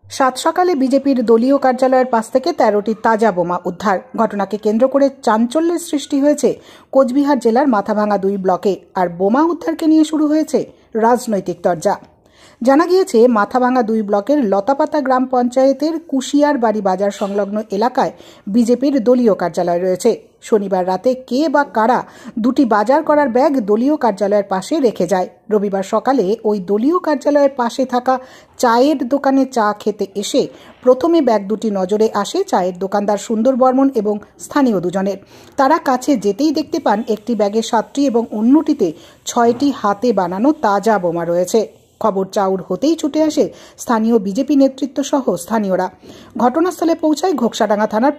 সাত সকালে বিজেপির দলীয় কার্যালয়ের পাশ থেকে 13টি তাজা বোমা উদ্ধার। ঘটনাকে কেন্দ্র করে চাঞ্চল্যের সৃষ্টি হয়েছে কোচবিহার জেলার মাথাভাঙা 2 ব্লকে। আর বোমা উদ্ধারকে নিয়ে শুরু হয়েছে রাজনৈতিক তরজা। জানা গিয়েছে, মাথাভাঙা 2 ব্লকের লতাপাতা গ্রাম পঞ্চায়েতের কুশিয়ার বাড়ি বাজার সংলগ্ন এলাকায় বিজেপির দলীয় কার্যালয় রয়েছে। শনিবার রাতে কে বা কারা দুটি বাজার করার ব্যাগ দলীয় কার্যালয়ের পাশে রেখে যায়। রবিবার সকালে ওই দলীয় কার্যালয়ের পাশে থাকা চায়ের দোকানে চা খেতে এসে প্রথমে ব্যাগ দুটি নজরে আসে চায়ের দোকানদার সুন্দর বর্মন এবং স্থানীয় দুজনের। তারা কাছে যেতেই দেখতে পান একটি ব্যাগে 7টি এবং অন্যটিতে 6টি হাতে বানানো তাজা বোমা রয়েছে। খবর চাউর হতেই ছুটে আসে স্থানীয় বিজেপি নেতৃত্ব সহ স্থানীয়রা। ঘটনাস্থলে পৌঁছায় ঘোকসাডাঙ্গা থানার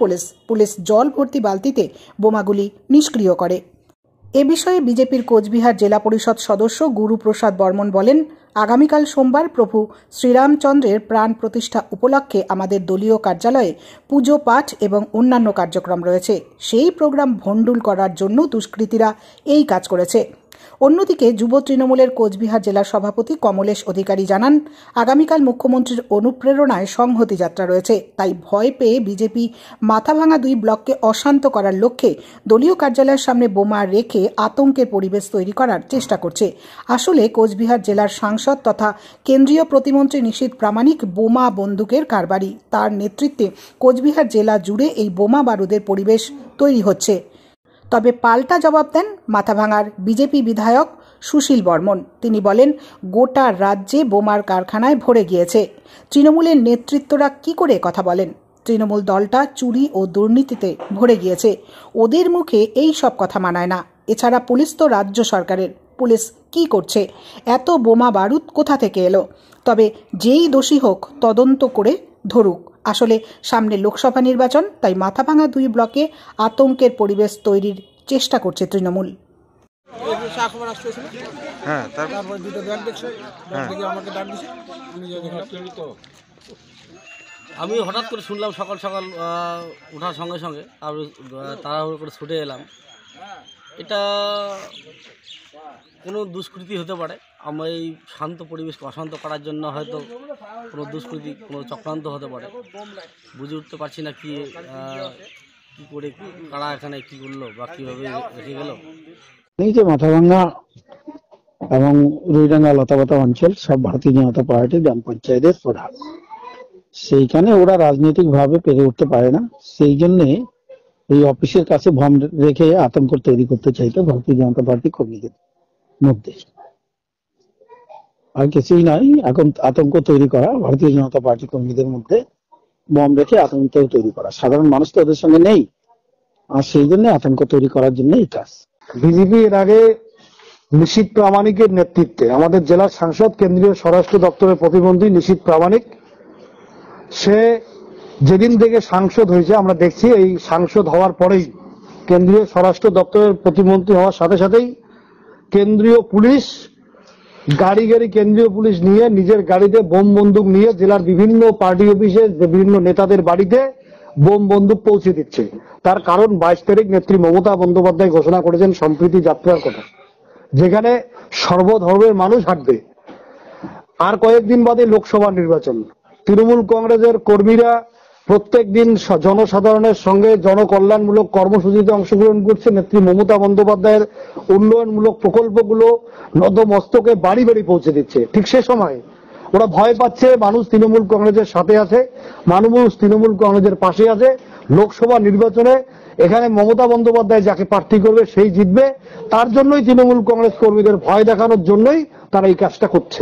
পুলিশ জল ভর্তি বালতিতে বোমাগুলি নিষ্ক্রিয় করে। এ বিষয়ে বিজেপির কোচবিহার জেলা পরিষদ সদস্য গুরুপ্রসাদ বর্মন বলেন, আগামীকাল সোমবার প্রভু শ্রীরামচন্দ্রের প্রাণ প্রতিষ্ঠা উপলক্ষে আমাদের দলীয় কার্যালয়ে পুজো পাঠ এবং অন্যান্য কার্যক্রম রয়েছে। সেই প্রোগ্রাম ভণ্ডুল করার জন্য দুষ্কৃতীরা এই কাজ করেছে। অন্যদিকে যুব তৃণমূলের কোচবিহার জেলার সভাপতি কমলেশ অধিকারী জানান, আগামীকাল মুখ্যমন্ত্রীর অনুপ্রেরণায় সংহতি যাত্রা রয়েছে। তাই ভয় পেয়ে বিজেপি মাথাভাঙা 2 ব্লককে অশান্ত করার লক্ষ্যে দলীয় কার্যালয়ের সামনে বোমা রেখে আতঙ্কের পরিবেশ তৈরি করার চেষ্টা করছে। আসলে কোচবিহার জেলার সাংসদ তথা কেন্দ্রীয় প্রতিমন্ত্রী নিশীথ প্রামাণিক বোমা বন্দুকের কারবারি। তার নেতৃত্বে কোচবিহার জেলা জুড়ে এই বোমা বারুদের পরিবেশ তৈরি হচ্ছে। তবে পাল্টা জবাব দেন মাথাভাঙার বিজেপি বিধায়ক সুশীল বর্মন। তিনি বলেন, গোটা রাজ্যে বোমার কারখানায় ভরে গিয়েছে। তৃণমূলের নেতৃত্বরা কি করে কথা বলেন? তৃণমূল দলটা চুরি ও দুর্নীতিতে ভরে গিয়েছে। ওদের মুখে এই সব কথা মানায় না। এছাড়া পুলিশ তো রাজ্য সরকারের। পুলিশ কি করছে? এত বোমা বারুদ কোথা থেকে এলো? তবে যেই দোষী হোক তদন্ত করে ধরুক। আসলে সামনে লোকসভা নির্বাচন, তাই মাথাভাঙা 2 ব্লকে আতঙ্কের পরিবেশ তৈরির চেষ্টা করছে তৃণমূল। আমি হঠাৎ করে শুনলাম সকাল সকাল ওঠার সঙ্গে সঙ্গে আর তাড়াহুড়ো করে ছুটে এলাম। এটা কোনো দুষ্কৃতি হতে পারে। আমরা এই শান্ত পরিবেশকে অশান্ত করার জন্য হয়তো কোনো দুষ্কৃতি, কোনো চক্রান্ত হতে পারে। বুঝে উঠতে পারছি না কি করে কারা এখানে কি করলো বা কীভাবে রেখে গেল। এই যে মাথাভাঙা এবং রুইডাঙ্গা লতাপাতা অঞ্চল সব ভারতীয় জনতা পার্টি গ্রাম পঞ্চায়েতের প্রধান। সেইখানে ওরা রাজনৈতিক ভাবে পেরে উঠতে পারে না। সেই জন্য এই অফিসের কাছে ভম রেখে আতঙ্ক তৈরি করতে চাইতো ভারতীয় জনতা পার্টি কর্মীদের মধ্যে। আর কিছুই নয়, এখন আতঙ্ক তৈরি করা, ভারতীয় জনতা পার্টি কর্মীদের মধ্যে বম রেখে আতঙ্ক তৈরি করা। সাধারণ মানুষ তো ওদের সঙ্গে নেই, আর সেই জন্য আতঙ্ক তৈরি করার জন্য এই কাজ। বিজেপি এর আগে নিশীথ প্রামাণিকের নেতৃত্বে আমাদের জেলার সাংসদ, কেন্দ্রীয় স্বরাষ্ট্র দপ্তরের প্রতিমন্ত্রী নিশীথ প্রামাণিক, সে যেদিন থেকে সাংসদ হয়েছে আমরা দেখছি, এই সাংসদ হওয়ার পরেই কেন্দ্রীয় স্বরাষ্ট্র দপ্তরের প্রতিমন্ত্রী হওয়ার সাথে সাথেই কেন্দ্রীয় পুলিশ গাড়ি কেন্দ্রীয় পুলিশ নিয়ে নিজের গাড়িতে বোম বন্দুক নিয়ে জেলার বিভিন্ন পার্টি অফিসে বিভিন্ন নেতাদের বাড়িতে বোম বন্দুক পৌঁছে দিচ্ছে। তার কারণ 22 তারিখ নেত্রী মমতা বন্দ্যোপাধ্যায় ঘোষণা করেছেন সম্প্রীতি যাত্রার কথা, যেখানে সর্বধর্মের মানুষ হাঁটবে। আর কয়েকদিন বাদে লোকসভা নির্বাচন। তৃণমূল কংগ্রেসের কর্মীরা প্রত্যেক দিন জনসাধারণের সঙ্গে জনকল্যাণমূলক কর্মসূচিতে অংশগ্রহণ করছে। নেত্রী মমতা বন্দ্যোপাধ্যায়ের উন্নয়নমূলক প্রকল্পগুলো নতমস্তকে বাড়ি বাড়ি পৌঁছে দিচ্ছে। ঠিক সে সময় ওরা ভয় পাচ্ছে, মানুষ তৃণমূল কংগ্রেসের সাথে আছে, মানুষ তৃণমূল কংগ্রেসের পাশে আছে। লোকসভা নির্বাচনে এখানে মমতা বন্দ্যোপাধ্যায় যাকে প্রার্থী করবে সেই জিতবে। তার জন্যই তৃণমূল কংগ্রেস কর্মীদের ভয় দেখানোর জন্যই তারা এই কাজটা করছে।